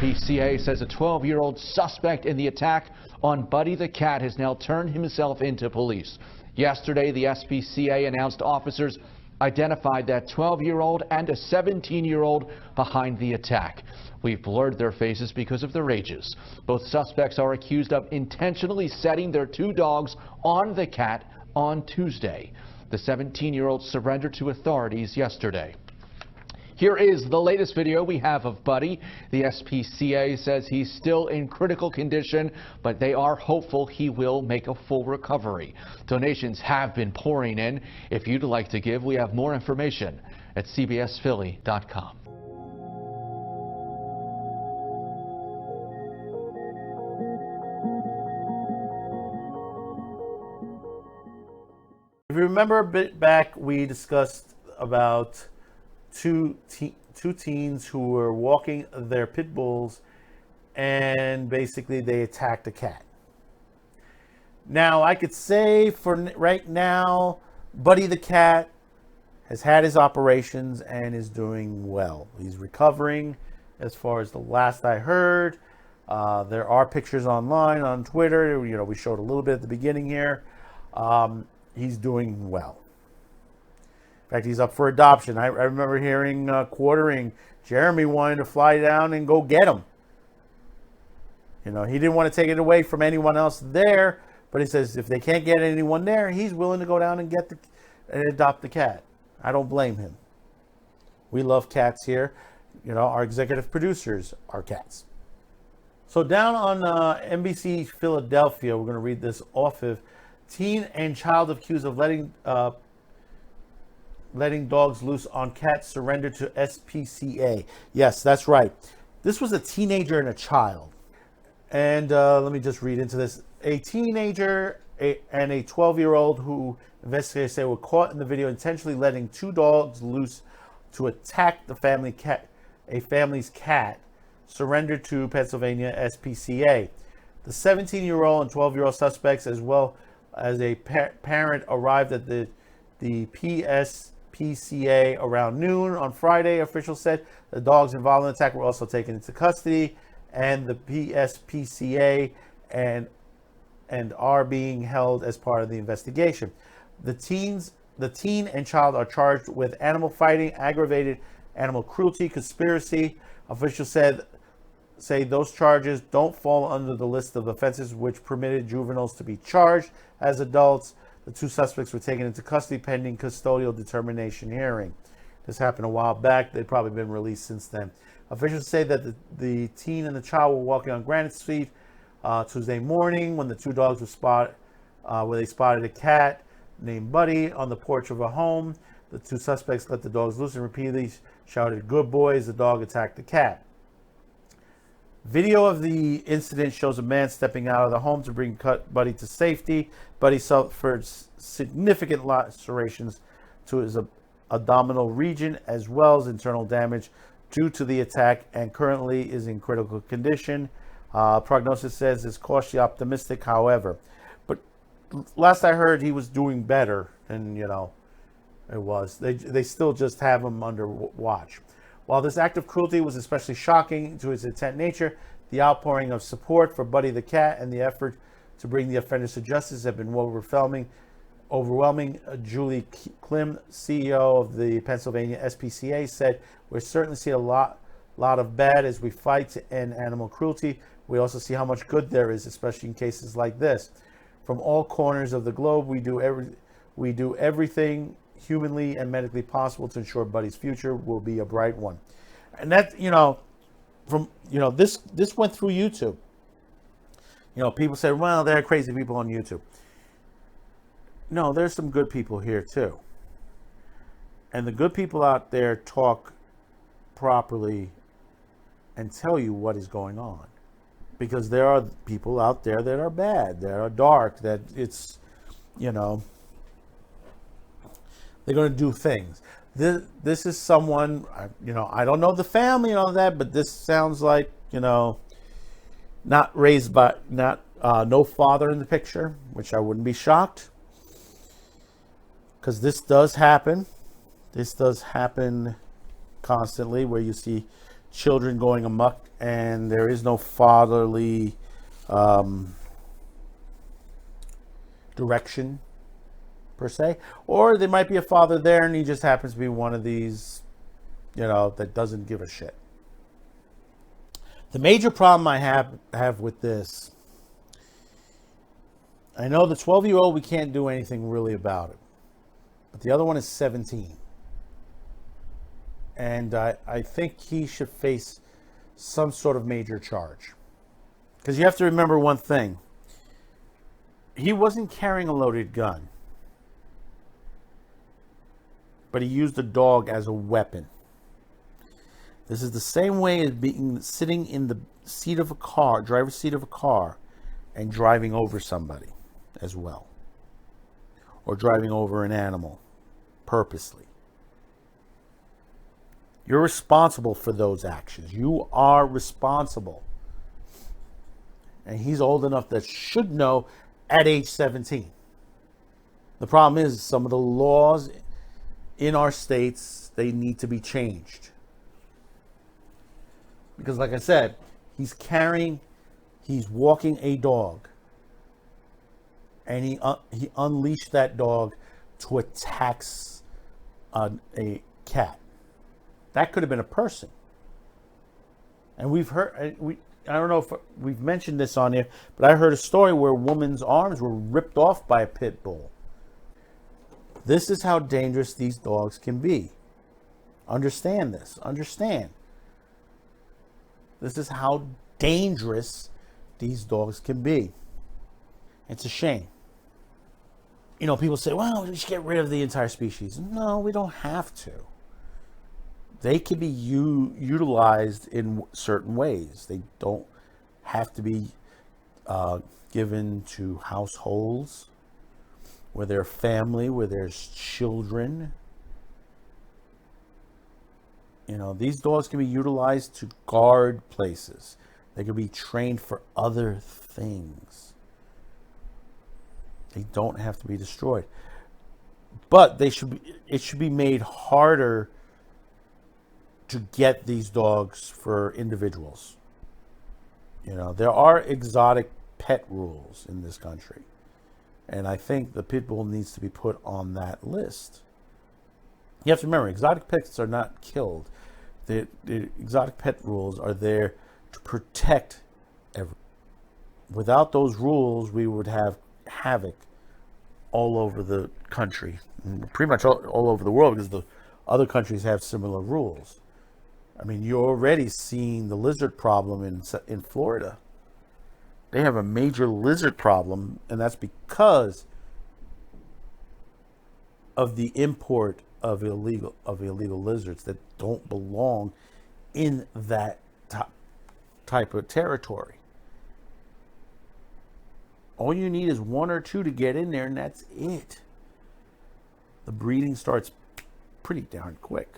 SPCA says a 12-year-old suspect in the attack on Buddy the cat has now turned himself into police. Yesterday, the SPCA announced officers identified that 12-year-old and a 17-year-old behind the attack. We've blurred their faces because of their ages. Both suspects are accused of intentionally setting their two dogs on the cat on Tuesday. The 17-year-old surrendered to authorities yesterday. Here is the latest video we have of Buddy. The SPCA says he's still in critical condition, but they are hopeful he will make a full recovery. Donations have been pouring in. If you'd like to give, we have more information at cbsphilly.com. If you remember a bit back, we discussed about two teens who were walking their pit bulls, and basically they attacked a cat. Now, I could say for right now, Buddy the cat has had his operations and is doing well. He's recovering as far as the last I heard. There are pictures online on Twitter. We showed a little bit at the beginning here. He's doing well. In fact, he's up for adoption. I remember hearing Quartering, Jeremy wanted to fly down and go get him. He didn't want to take it away from anyone else there, but he says if they can't get anyone there, he's willing to go down and and adopt the cat. I don't blame him. We love cats here. Our executive producers are cats. So down on NBC Philadelphia, we're going to read this off of teen and child accused of letting dogs loose on cats surrender to SPCA. Yes, that's right. This was a teenager and a child. And let me just read into this. A teenager and a 12-year-old who investigators say were caught in the video intentionally letting two dogs loose to attack a family's cat, surrendered to Pennsylvania SPCA. The 17-year-old and 12-year-old suspects, as well as a parent, arrived at the PSPCA around noon on Friday. Officials said the dogs involved in the attack were also taken into custody, and the PSPCA and are being held as part of the investigation. The teen and child are charged with animal fighting, aggravated animal cruelty, conspiracy. Officials say those charges don't fall under the list of offenses which permitted juveniles to be charged as adults. The two suspects were taken into custody pending custodial determination hearing. This happened a while back. They've probably been released since then. Officials say that the teen and the child were walking on Granite Street Tuesday morning when the two dogs were spotted, where they spotted a cat named Buddy on the porch of a home. The two suspects let the dogs loose and repeatedly shouted, "Good boys." The dog attacked the cat. Video of the incident shows a man stepping out of the home to bring Buddy to safety. Buddy suffered significant lacerations to his abdominal region as well as internal damage due to the attack and currently is in critical condition. Prognosis says is cautiously optimistic, however. But last I heard, he was doing better, and it was. They still just have him under watch. While this act of cruelty was especially shocking to its intent nature, the outpouring of support for Buddy the cat and the effort to bring the offenders to justice have been overwhelming. Julie Klim, CEO of the Pennsylvania SPCA, said, "We're certainly seeing a lot of bad as we fight to end animal cruelty. We also see how much good there is, especially in cases like this. From all corners of the globe, we do everything humanly and medically possible to ensure Buddy's future will be a bright one." And that, this went through YouTube. People say, well, there are crazy people on YouTube. No, there's some good people here too. And the good people out there talk properly and tell you what is going on. Because there are people out there that are bad, that are dark, that it's, they're going to do things. This is someone, I don't know the family and all that, but this sounds like, not raised by, no father in the picture, which I wouldn't be shocked. Because this does happen. This does happen constantly, where you see children going amok, and there is no fatherly direction per se, or there might be a father there and he just happens to be one of these, that doesn't give a shit. The major problem I have with this, I know the 12-year-old, we can't do anything really about it, but the other one is 17, and I think he should face some sort of major charge, because you have to remember one thing: he wasn't carrying a loaded gun, but he used a dog as a weapon. This is the same way as sitting in the seat of a car, driver's seat of a car, and driving over somebody as well, or driving over an animal purposely. You're responsible for those actions. You are responsible. And he's old enough that should know at age 17. The problem is some of the laws in our states, they need to be changed. Because like I said, he's walking a dog. And he unleashed that dog to attack a cat. That could have been a person. And we've heard, I don't know if we've mentioned this on here, but I heard a story where a woman's arms were ripped off by a pit bull. This is how dangerous these dogs can be. Understand this. Understand. This is how dangerous these dogs can be. It's a shame. People say, well, we should get rid of the entire species. No, we don't have to. They can be utilized in certain ways. They don't have to be given to households where there's family, where there's children. These dogs can be utilized to guard places. They can be trained for other things. They don't have to be destroyed. But it should be made harder to get these dogs for individuals. There are exotic pet rules in this country. And I think the pit bull needs to be put on that list. You have to remember, exotic pets are not killed. The exotic pet rules are there to protect everyone. Without those rules, we would have havoc all over the country, pretty much all over the world, because the other countries have similar rules. I mean, you're already seeing the lizard problem in Florida. They have a major lizard problem, and that's because of the import of illegal lizards that don't belong in that type of territory. All you need is one or two to get in there, and that's it. The breeding starts pretty darn quick.